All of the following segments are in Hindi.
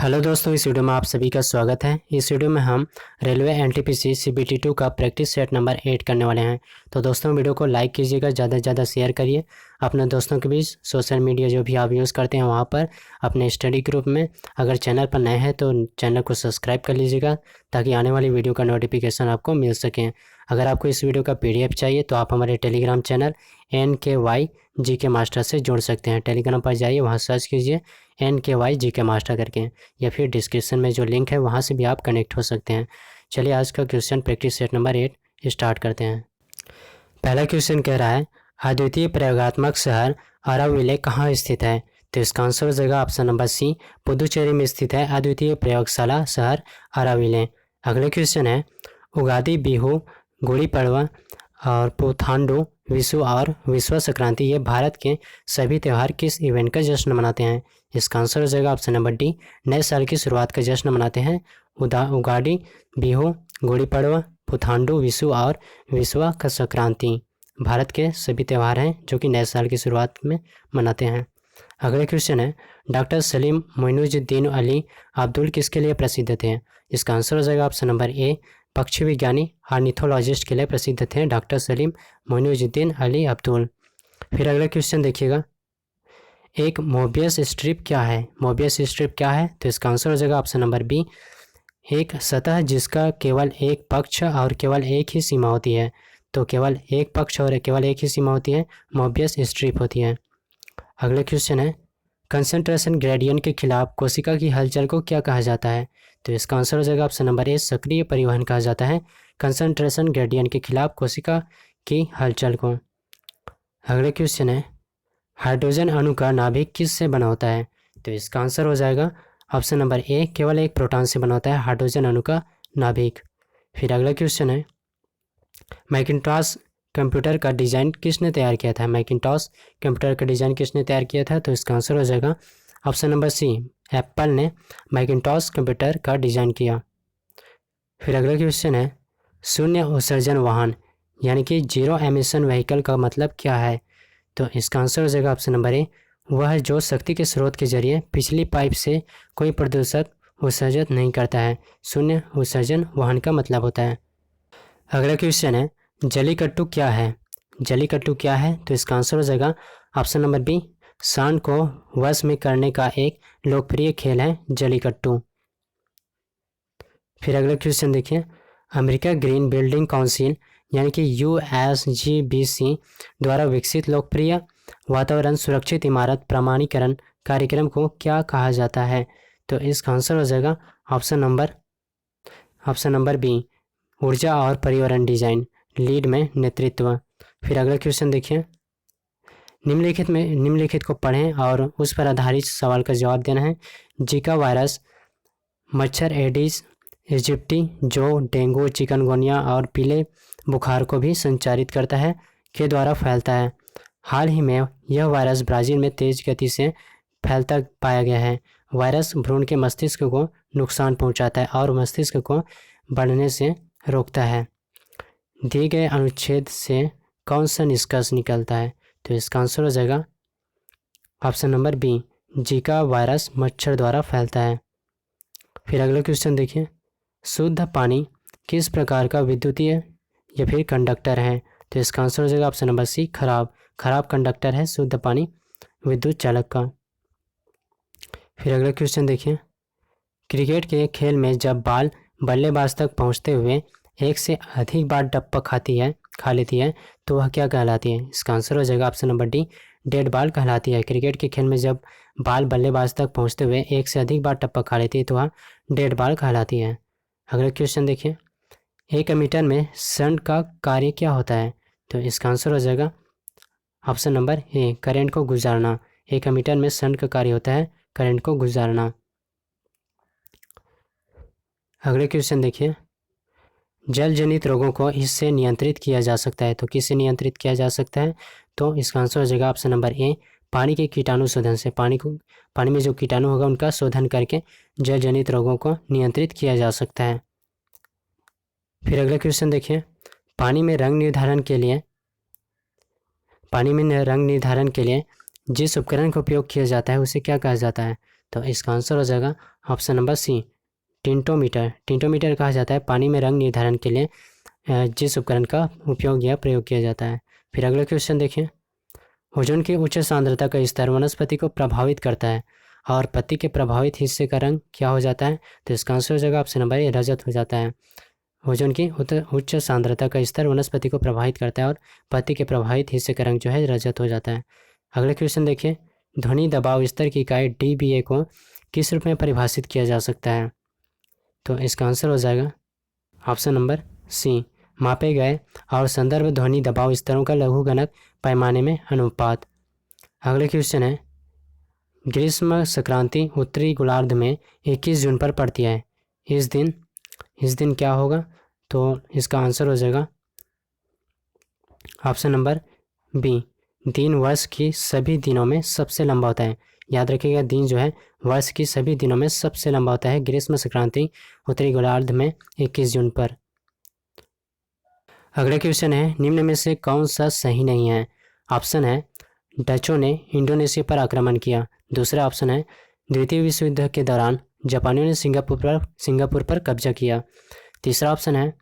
हेलो दोस्तों, इस वीडियो में आप सभी का स्वागत है। इस वीडियो में हम रेलवे एनटीपीसी सीबीटी 2 का प्रैक्टिस सेट नंबर 8 करने वाले हैं। तो दोस्तों, वीडियो को लाइक कीजिएगा, ज़्यादा से ज़्यादा शेयर करिए अपने दोस्तों के बीच। सोशल मीडिया जो भी आप यूज़ करते हैं वहाँ पर अपने स्टडी ग्रुप में। अगर चैनल पर नए हैं तो चैनल को सब्सक्राइब कर लीजिएगा ताकि आने वाली वीडियो का नोटिफिकेशन आपको मिल सके। अगर आपको इस वीडियो का PDF चाहिए तो आप हमारे Telegram channel NKY GK master से जुड़ सकते हैं। टेलीग्राम पर जाइए, वहाँ सर्च कीजिए NKY GK मास्टर करके, या फिर डिस्क्रिप्शन में जो लिंक है वहाँ से भी आप कनेक्ट हो सकते हैं। चलिए आज का question practice set number 8 start करते हैं। पहला क्वेश्चन कह रहा है, अद्वितीय प्रयोगात्मक शहर अराविले कहाँ स्थित है? तो इसका आंसर हो जाएगा ऑप्शन नंबर सी, पुदुचेरी में स्थित है अद्वितीय प्रयोगशाला शहर अराविले। अगले क्वेश्चन है, उगादी, बिहू, गुड़ी पड़वा और पुथांडु, विशु और विश्व संक्रांति ये भारत के सभी त्यौहार किस इवेंट का जश्न मनाते हैं? इसका आंसर हो जाएगा ऑप्शन नंबर डी, नए साल की शुरुआत का जश्न मनाते हैं। उगाड़ी, बिहू, गुड़ी पड़वा, पुथांडु, विशु और विश्व संक्रांति भारत के सभी त्यौहार हैं जो कि नए साल की शुरुआत में मनाते हैं। अगले क्वेश्चन है, डॉक्टर सलीम मोइनुद्दीन अली अब्दुल किसके लिए प्रसिद्ध थे? इसका आंसर हो जाएगा ऑप्शन नंबर ए, पक्षी विज्ञानी ऑर्निथोलॉजिस्ट के लिए प्रसिद्ध थे डॉक्टर सलीम मोइनुद्दीन अली अब्दुल। फिर अगला क्वेश्चन देखिएगा, एक मोबियस स्ट्रिप क्या है? मोबियस स्ट्रिप क्या है? तो इसका आंसर हो जाएगा ऑप्शन नंबर बी, एक सतह जिसका केवल एक पक्ष और केवल एक ही सीमा होती है। तो केवल एक पक्ष और केवल एक ही सीमा होती है, मोबियस स्ट्रिप होती है। अगले क्वेश्चन है, कंसंट्रेशन ग्रेडियंट के खिलाफ कोशिका की हलचल को क्या कहा जाता है? तो इसका आंसर हो जाएगा ऑप्शन नंबर ए, सक्रिय परिवहन कहा जाता है कंसंट्रेशन ग्रेडियंट के खिलाफ कोशिका की हलचल को। अगले क्वेश्चन है, हाइड्रोजन अणु का नाभिक किस से बना होता है? तो इसका आंसर हो जाएगा ऑप्शन नंबर ए, केवल एक प्रोटॉन से बना होता है हाइड्रोजन अणु का नाभिक। फिर अगला क्वेश्चन है, मैकिन्टॉश कंप्यूटर का डिज़ाइन किसने तैयार किया था? मैकिन्टॉश कंप्यूटर का डिज़ाइन किसने तैयार किया था? तो इसका आंसर हो जाएगा ऑप्शन नंबर सी, एप्पल ने मैकिन्टॉश कंप्यूटर का डिज़ाइन किया। फिर अगला क्वेश्चन है, शून्य उत्सर्जन वाहन यानी कि जीरो एमिशन व्हीकल का मतलब क्या है? तो इसका आंसर हो जाएगा ऑप्शन नंबर ए, वह जो शक्ति के स्रोत के जरिए पिछली पाइप से कोई प्रदूषक उत्सर्जित नहीं करता है। शून्य उत्सर्जन वाहन का मतलब होता है। अगला क्वेश्चन है, जलीकट्टू क्या है? जलीकट्टू क्या है? तो इसका आंसर हो जाएगा ऑप्शन नंबर बी, सांड को वश में करने का एक लोकप्रिय खेल है जलीकट्टू। फिर अगला क्वेश्चन देखिए, अमेरिका ग्रीन बिल्डिंग काउंसिल यानी कि USGBC द्वारा विकसित लोकप्रिय वातावरण सुरक्षित इमारत प्रमाणीकरण कार्यक्रम को क्या कहा जाता है? तो इसका आंसर हो जाएगा ऑप्शन नंबर बी, ऊर्जा और पर्यावरण डिजाइन लीड में नेतृत्व। फिर अगला क्वेश्चन देखिए, निम्नलिखित को पढ़ें और उस पर आधारित सवाल का जवाब देना है। जीका वायरस मच्छर एडिस इजिप्टी जो डेंगू, चिकनगुनिया और पीले बुखार को भी संचारित करता है के द्वारा फैलता है। हाल ही में यह वायरस ब्राज़ील में तेज गति से फैलता पाया गया है। वायरस भ्रूण के मस्तिष्क को नुकसान पहुंचाता है और मस्तिष्क को बढ़ने से रोकता है। दिए गए अनुच्छेद से कौन सा निष्कर्ष निकलता है? तो इसका आंसर हो जाएगा option number B, Zika virus मच्छर द्वारा फैलता है। फिर अगला क्वेश्चन देखिए, शुद्ध पानी किस प्रकार का विद्युतीय या फिर कंडक्टर है? तो इसका आंसर हो जाएगा ऑप्शन नंबर सी, खराब कंडक्टर है शुद्ध पानी विद्युत चालक का। फिर अगला क्वेश्चन देखिए, क्रिकेट के खेल में जब बॉल बल्लेबाज तक पहुंचते हुए एक से अधिक बार टप्पा खा लेती है तो वह क्या कहलाती है? इसका आंसर हो जाएगा option number D, dead ball कहलाती है। क्रिकेट के खेल में जब बॉल बल्लेबाज तक पहुंचते हुए एक से अधिक बार टप्पा खा लेती है तो वह डेड बॉल कहलाती है। अगला क्वेश्चन देखिए, एक एमीटर में शंट का कार्य क्या होता है? तो इसका आंसर हो जाएगा ऑप्शन नंबर ए, करंट को गुजारना। एक एमीटर में शंट का कार्य होता है करंट को गुजारना। अगले क्वेश्चन देखिए, जल जनित रोगों को इससे नियंत्रित किया जा सकता है। तो किससे नियंत्रित किया जा सकता है? तो इसका आंसर हो जाएगा ऑप्शन नंबर ए, पानी के कीटाणु शोधन से। पानी में जो कीटाणु होगा उनका शोधन करके जल जनित रोगों को नियंत्रित किया जा सकता है। फिर अगला क्वेश्चन देखिए, पानी में रंग निर्धारण के लिए जिस उपकरण का उपयोग किया जाता है उसे क्या कहा जाता है? तो इसका आंसर हो जाएगा ऑप्शन नंबर सी, टिंटोमीटर। टिंटोमीटर कहा जाता है पानी में रंग निर्धारण के लिए जिस उपकरण का उपयोग या प्रयोग किया जाता है। फिर अगला क्वेश्चन देखिए, ओजोन की उच्च सांद्रता का स्तर वनस्पति को प्रभावित करता है और पत्ती के प्रभावित हिस्से का रंग क्या हो जाता है? तो इसका आंसर हो जाएगा ऑप्शन नंबर ए, रजत हो जाता है। ओजोन की उच्च सांद्रता का स्तर वनस्पति को प्रभावित करता है और पत्ती के प्रभावित हिस्से का रंग जो है रजत हो जाता है। अगला क्वेश्चन देखिए, ध्वनि दबाव स्तर की इकाई डीबीए को किस रूप में परिभाषित किया जा सकता है? तो इसका आंसर हो जाएगा ऑप्शन नंबर सी, मापे गए और संदर्भ ध्वनि दबाव स्तरों का लघुगणक पैमाने में अनुपात। अगले क्वेश्चन है, ग्रीष्म संक्रांति उत्तरी गोलार्ध में 21 जून पर पड़ती है। इस दिन क्या होगा? तो इसका आंसर हो जाएगा ऑप्शन नंबर बी, दिन वर्ष की सभी दिनों में सबसे लंबा होता है। याद रखिएगा, दिन जो है वर्ष की सभी दिनों में सबसे लंबा होता है ग्रीष्म संक्रांति उत्तरी गोलार्ध में 21 जून पर। अगला क्वेश्चन है, निम्न में से कौन सा सही नहीं है? ऑप्शन है, डचों ने इंडोनेशिया पर आक्रमण किया। दूसरा ऑप्शन है, द्वितीय विश्व युद्ध के दौरान जापानियों ने सिंगापुर पर कब्जा किया। तीसरा ऑप्शन है,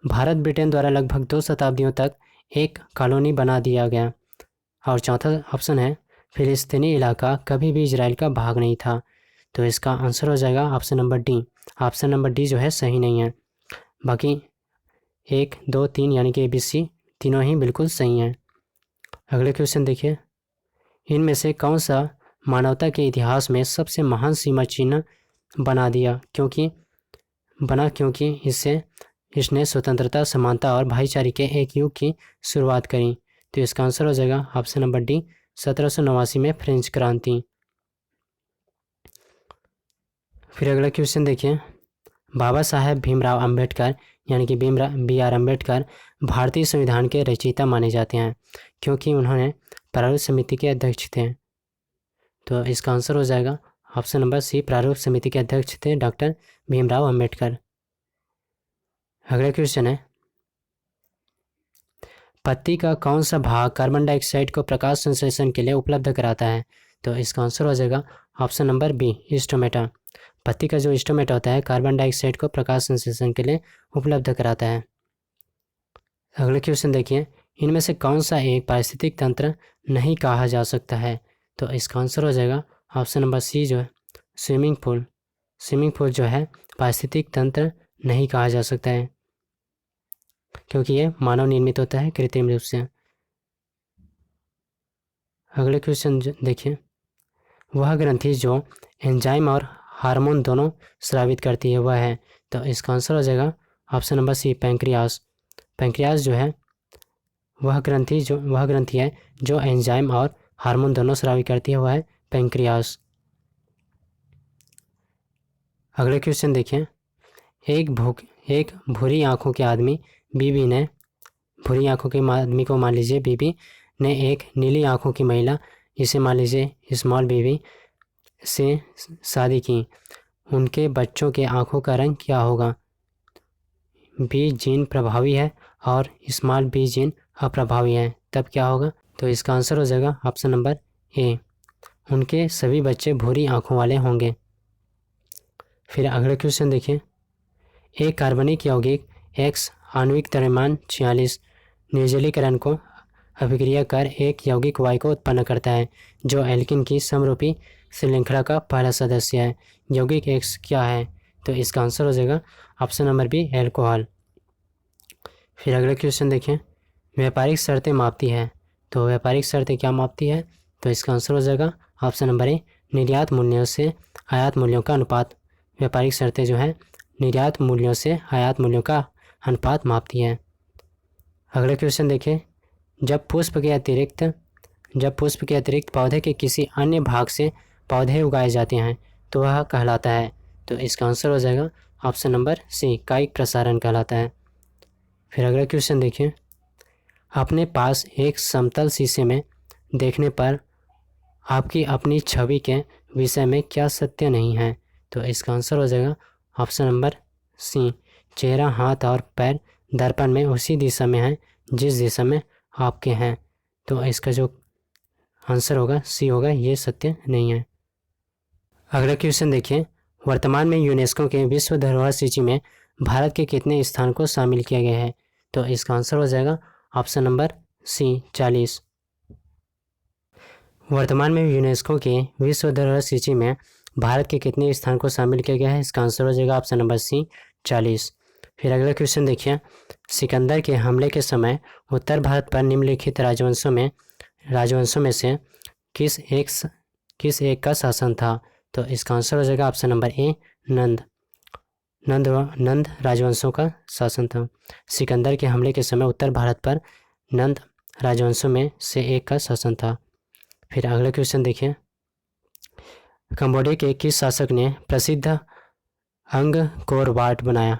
भारत ब्रिटेन द्वारा लगभग 2 शताब्दियों तक एक कॉलोनी बना दिया गया। और चौथा ऑप्शन है, फिलिस्तीनी इलाका कभी भी इजराइल का भाग नहीं था। तो इसका आंसर हो जाएगा option number D. Option number D जो है सही नहीं है, बाकी 1, 2, 3 यानी कि ABC तीनों ही बिल्कुल सही हैं। अगले क्वेश्चन देखिए, इनमें से कौन सा मानवता के इतिहास में सबसे महान सीमा चिन्ह क्योंकि इसने स्वतंत्रता, समानता और भाईचारे के एक युग की शुरुआत करी। तो इसका आंसर हो जाएगा ऑप्शन नंबर डी, 1789 में फ्रेंच क्रांति। फिर अगला क्वेश्चन देखिए, बाबा साहेब भीमराव अंबेडकर यानी कि BR अम्बेडकर भारतीय संविधान के रचयिता माने जाते हैं क्योंकि उन्होंने प्रारूप समिति के अध्यक्ष थे। तो इसका आंसर हो जाएगा ऑप्शन नंबर सी, प्रारूप समिति के अध्यक्ष थे डॉक्टर भीमराव अंबेडकर। अगला क्वेश्चन है, पत्ती का कौन सा भाग कार्बन डाइऑक्साइड को प्रकाश संश्लेषण के लिए उपलब्ध कराता है? तो इसका आंसर हो जाएगा ऑप्शन नंबर बी, स्टोमेटा। पत्ती का जो स्टोमेटा होता है कार्बन डाइऑक्साइड को प्रकाश संश्लेषण के लिए उपलब्ध कराता है। अगले क्वेश्चन देखिए, इनमें से कौन सा एक पारिस्थितिक तंत्र नहीं कहा जा सकता है? तो इसका आंसर हो जाएगा ऑप्शन नंबर सी जो है स्विमिंग पूल जो है पारिस्थितिक तंत्र नहीं कहा जा सकता है क्योंकि ये मानव निर्मित होता है कृत्रिम रूप से। अगले क्वेश्चन देखिए, वह ग्रंथि जो एंजाइम और हार्मोन दोनों स्रावित करती है वह है। तो इसका आंसर हो जाएगा option number C, pancreas. Pancreas जो है वह ग्रंथि है जो एंजाइम और हार्मोन दोनों स्रावित करती है, वह है पैंक्रियास। अगले क्वेश्चन देखिए, एक भूरी आंखों के आदमी बीबी ने भूरी आंखों के आदमी को मान लीजिए बीबी ने एक नीली आंखों की महिला, इसे मान लीजिए स्मॉल बीबी से शादी की। उनके बच्चों के आंखों का रंग क्या होगा? बी जीन प्रभावी है और स्मॉल बी जीन अप्रभावी है, तब क्या होगा? तो इसका आंसर हो जाएगा ऑप्शन नंबर ए, उनके सभी बच्चे भूरी आंखों वाले होंगे। फिर अगला क्वेश्चन देखिए, एक कार्बनिक यौगिक X आणविक द्रव्यमान 46 निर्जलीकरण को अभिक्रिया कर एक यौगिक Y को उत्पन्न करता है जो एल्किन की समरूपी श्रृंखला का पहला सदस्य है। यौगिक X क्या है? तो इसका आंसर हो जाएगा ऑप्शन नंबर बी, एल्कोहल। फिर अगला क्वेश्चन देखें, व्यापारिक शर्तें मापती है। तो व्यापारिक शर्तें क्या मापती है? तो इसका आंसर हो जाएगा ऑप्शन नंबर ए, निर्यात मूल्यों से आयात मूल्यों का अनुपात। व्यापारिक शर्तें जो है निर्यात मूल्यों से आयात मूल्यों का अनुपात मापती है। अगला क्वेश्चन देखें, जब पुष्प के अतिरिक्त पौधे के किसी अन्य भाग से पौधे उगाए जाते हैं तो वह कहलाता है। तो इसका आंसर हो जाएगा ऑप्शन नंबर सी, कायिक प्रसारण कहलाता है। फिर अगला क्वेश्चन देखिए, अपने पास एक समतल शीशे में देखने पर आपकी अपनी छवि के विषय में क्या सत्य नहीं है? तो इसका आंसर हो जाएगा ऑप्शन नंबर सी, चेहरा, हाथ और पैर दर्पण में उसी दिशा में है जिस दिशा में आपके हैं। तो इसका जो आंसर होगा सी होगा, ये सत्य नहीं है। अगला क्वेश्चन देखिए, वर्तमान में यूनेस्को के विश्व धरोहर सूची में भारत के कितने स्थान को शामिल किया गया है? तो इसका आंसर हो जाएगा ऑप्शन नंबर सी 40। वर्तमान में यूनेस्को के विश्व धरोहर सूची में भारत के कितने स्थान को शामिल किया गया है? इसका आंसर हो जाएगा ऑप्शन नंबर सी 40। फिर अगला क्वेश्चन देखिए, सिकंदर के हमले के समय उत्तर भारत पर निम्नलिखित राजवंशों में से किस एक का शासन था? तो इसका आंसर हो जाएगा ऑप्शन नंबर ए नंद राजवंशों का शासन था। सिकंदर के हमले के समय उत्तर भारत पर नंद राजवंशों में से एक का शासन था। फिर अगला क्वेश्चन देखिए, कंबोडिया के किस शासक ने प्रसिद्ध अंगकोर वाट बनाया?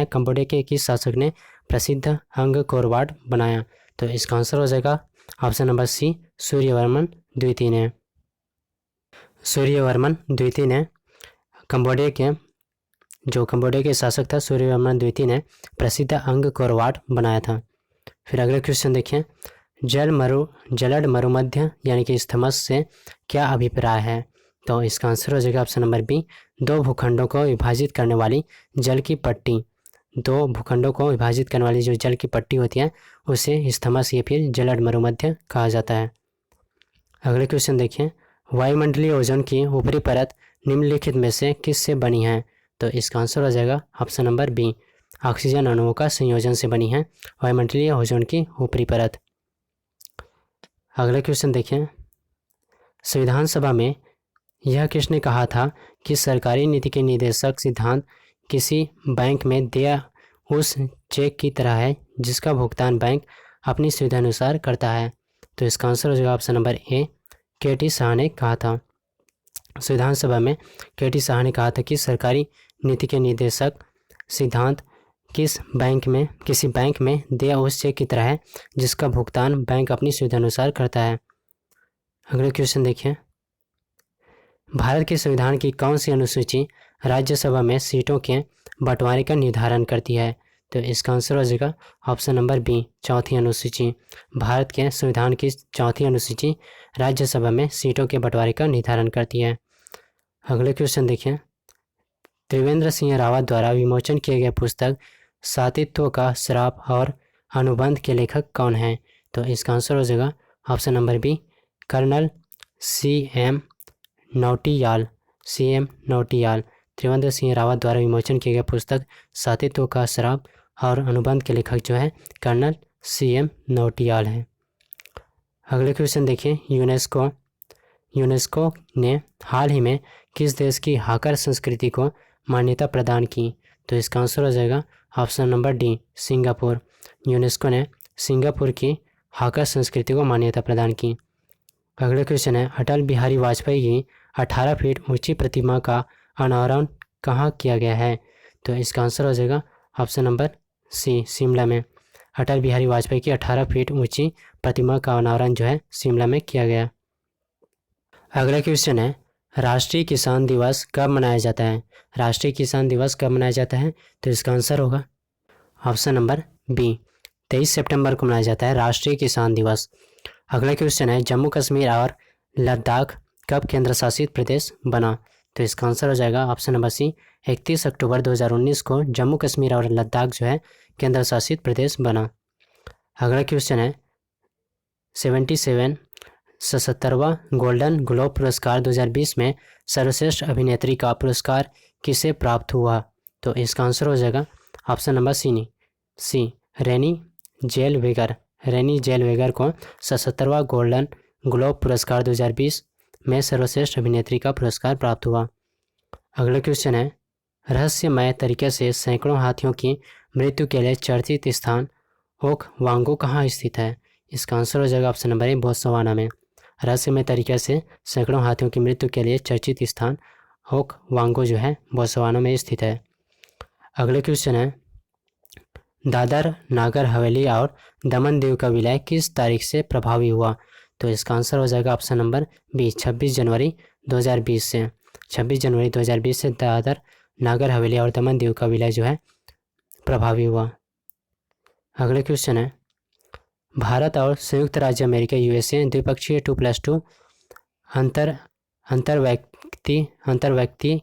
कंबोडिया के किस शासक ने प्रसिद्ध अंगकोर वाट बनाया? तो इसका आंसर हो जाएगा ऑप्शन नंबर सी सूर्यवर्मन द्वितीय ने कंबोडिया के शासक था सूर्यवर्मन द्वितीय ने प्रसिद्ध अंगकोर वाट बनाया था। फिर अगला क्वेश्चन देखिए, जलड मरुमध्य यानी कि स्थमस से क्या अभिप्राय है? तो इसका आंसर हो जाएगा ऑप्शन नंबर बी दो भूखंडों को विभाजित करने वाली जल की पट्टी होती है उसे स्थमस या फिर जलड मरुमध्य कहा जाता है। अगले क्वेश्चन देखिए, वायुमंडलीय ओजोन की ऊपरी परत निम्नलिखित में से किससे बनी है? तो इसका आंसर हो जाएगा ऑप्शन नंबर बी ऑक्सीजन अणुओं का संयोजन से बनी है वायुमंडलीय ओजोन की ऊपरी परत। अगला क्वेश्चन देखिए, संविधान सभा में यह किसने कहा था कि सरकारी नीति के निर्देशक सिद्धांत किसी बैंक में देय उस चेक की तरह है जिसका भुगतान बैंक अपनी सुविधा अनुसार करता है? तो इसका आंसर हो जाएगा option number A K.T.. Shah ने कहा था। संविधान सभा में के.टी. शाह ने कहा था कि सरकारी नीति के निर्देशक सिद्धांत किसी बैंक में देय उस चेक की तरह है जिसका भुगतान बैंक अपनी सुविधा अनुसार करता है। अगला क्वेश्चन देखिए, भारत के संविधान की कौन सी अनुसूची राज्यसभा में सीटों के बंटवारे का निर्धारण करती है? तो इसका आंसर हो जाएगा ऑप्शन नंबर बी चौथी अनुसूची। भारत के संविधान की चौथी अनुसूची राज्यसभा में सीटों के बंटवारे का निर्धारण करती है। अगले क्वेश्चन देखिए, त्रिवेंद्र सिंह रावत द्वारा विमोचन किए गए पुस्तक सातित्व का श्राप और अनुबंध के लेखक कौन हैं? तो इसका आंसर हो जाएगा option number B colonel C M. Nautiyal. Trivendra Singh Rawat द्वारा विमोचन किए गए पुस्तक सातित्व का श्राप और अनुबंध के लेखक जो है कर्नल सी.एम. नौटियाल हैं। अगले क्वेश्चन देखिए, यूनेस्को ने हाल ही में किस देश की हाकर संस्कृति को मान्यता प्रदान की? तो इसका आंसर हो जाएगा option number D Singapore. UNESCO ने सिंगापुर की हाकर संस्कृति को मान्यता प्रदान की। अगला क्वेश्चन है, अटल बिहारी वाजपेयी की 18 फीट ऊंची प्रतिमा का अनावरण कहाँ किया गया है? तो इसका आंसर हो जाएगा ऑप्शन नंबर सी शिमला में। अटल बिहारी वाजपेयी की 18 फीट ऊंची प्रतिमा का अनावरण जो है शिमला में किया गया। अगला क्वेश्चन है, राष्ट्रीय किसान दिवस कब मनाया जाता है? तो इसका आंसर होगा ऑप्शन नंबर बी 23 सितंबर को मनाया जाता है राष्ट्रीय किसान दिवस। अगला क्वेश्चन है, जम्मू कश्मीर और लद्दाख कब केंद्र शासित प्रदेश बना? तो इसका आंसर हो जाएगा ऑप्शन नंबर सी 31 अक्टूबर 2019 को जम्मू कश्मीर और लद्दाख जो है केंद्र शासित प्रदेश बना। अगला क्वेश्चन है, 77वां गोल्डन ग्लोब पुरस्कार 2020 में सर्वश्रेष्ठ अभिनेत्री का पुरस्कार किसे प्राप्त हुआ? तो इसका आंसर हो जाएगा ऑप्शन नंबर सी रेनी जेलवेगर को 77वां गोल्डन ग्लोब पुरस्कार 2020 में सर्वश्रेष्ठ अभिनेत्री का पुरस्कार प्राप्त हुआ। अगला क्वेश्चन है, रहस्यमय तरीके से सैकड़ों हाथियों की मृत्यु के लिए चर्चित स्थान ओक वांगो कहाँ स्थित है? इसका आंसर हो जाएगा ऑप्शन नंबर ए बोत्सवाना में। रहस्यमय तरीके से सैकड़ों हाथियों की मृत्यु के लिए चर्चित स्थान ओक वांगो जो है बोत्सवाना में स्थित है। अगले क्वेश्चन है, दादर नागर हवेली और दमन दीव का विलय किस तारीख से प्रभावी हुआ? तो इसका आंसर हो जाएगा ऑप्शन नंबर बी 26 जनवरी 2020 से। 26 जनवरी 2020 से दादर नागर हवेली और दमन दीव का विलय जो है प्रभावी हुआ। अगले क्वेश्चन है, भारत और संयुक्त राज्य अमेरिका यूएसए द्विपक्षीय 2+2 अंतर व्यक्ति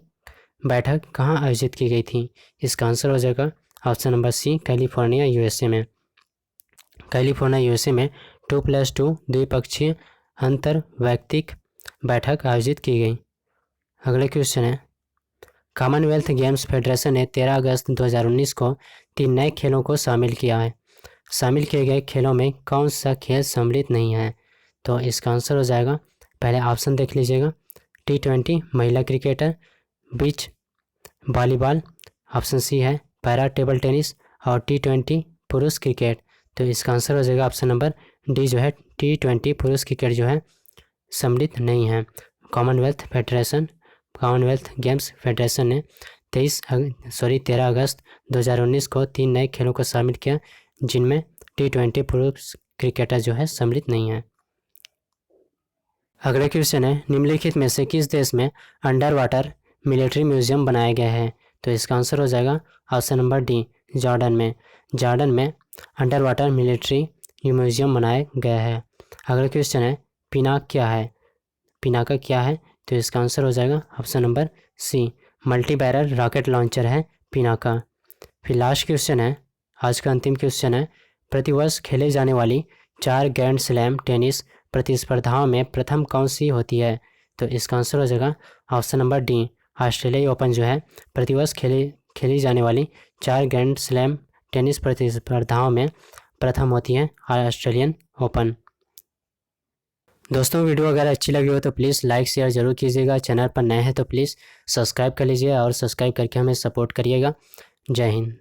बैठक कहाँ आयोजित की गई थी? इसका आंसर हो जाएगा option number C, California USA में। कैलिफोर्निया यूएसए में 2+2 द्विपक्षीय अंतर वैयक्तिक बैठक आयोजित की गई। अगले क्वेश्चन है, कॉमनवेल्थ गेम्स फेडरेशन ने 13 अगस्त 2019 को 3 नए खेलों को शामिल किया है। शामिल किए गए खेलों में कौन सा खेल सम्मिलित नहीं है? तो इसका आंसर हो जाएगा, पहले ऑप्शन देख लीजिएगा, T20 महिला cricketer, beach volleyball, option C है पैरा टेबल टेनिस, और T20 पुरुष क्रिकेट। तो इसका आंसर हो जाएगा ऑप्शन नंबर डी जो है T20 पुरुष क्रिकेट जो है सम्मिलित नहीं है। कॉमनवेल्थ गेम्स फेडरेशन ने 13 अगस्त 2019 को 3 नए खेलों को शामिल किया, जिनमें T20 पुरुष क्रिकेटर जो है सम्मिलित नहीं है। अगला क्वेश्चन है, निम्नलिखित में से किस देश में अंडर वाटर मिलिट्री म्यूजियम बनाया गया है? तो इसका आंसर हो जाएगा ऑप्शन नंबर डी, जॉर्डन में। जॉर्डन में अंडर वाटर मिलिट्री म्यूजियम बनाया गया है। अगला क्वेश्चन है, पिनाक क्या है? पिनाका क्या है? तो इसका आंसर हो जाएगा option number C, multi barrel rocket launcher है पिनाका। फिर लास्ट क्वेश्चन है, आज का अंतिम क्वेश्चन है, प्रतिवर्ष खेले जाने वाली 4 ग्रैंड स्लैम टेनिस प्रतिस्पर्धाओं में प्रथम कौन सी होती है? तो इसका आंसर हो जाएगा ऑप्शन नंबर डी, ऑस्ट्रेलियाई ओपन जो है प्रतिवर्ष खेली जाने वाली 4 ग्रैंड स्लैम टेनिस प्रतिस्पर्धाओं में प्रथम होती है ऑस्ट्रेलियन ओपन। दोस्तों, वीडियो अगर अच्छी लगी हो तो प्लीज़ लाइक शेयर ज़रूर कीजिएगा। चैनल पर नए हैं तो प्लीज़ सब्सक्राइब कर लीजिए और सब्सक्राइब करके हमें सपोर्ट करिएगा। जय हिंद।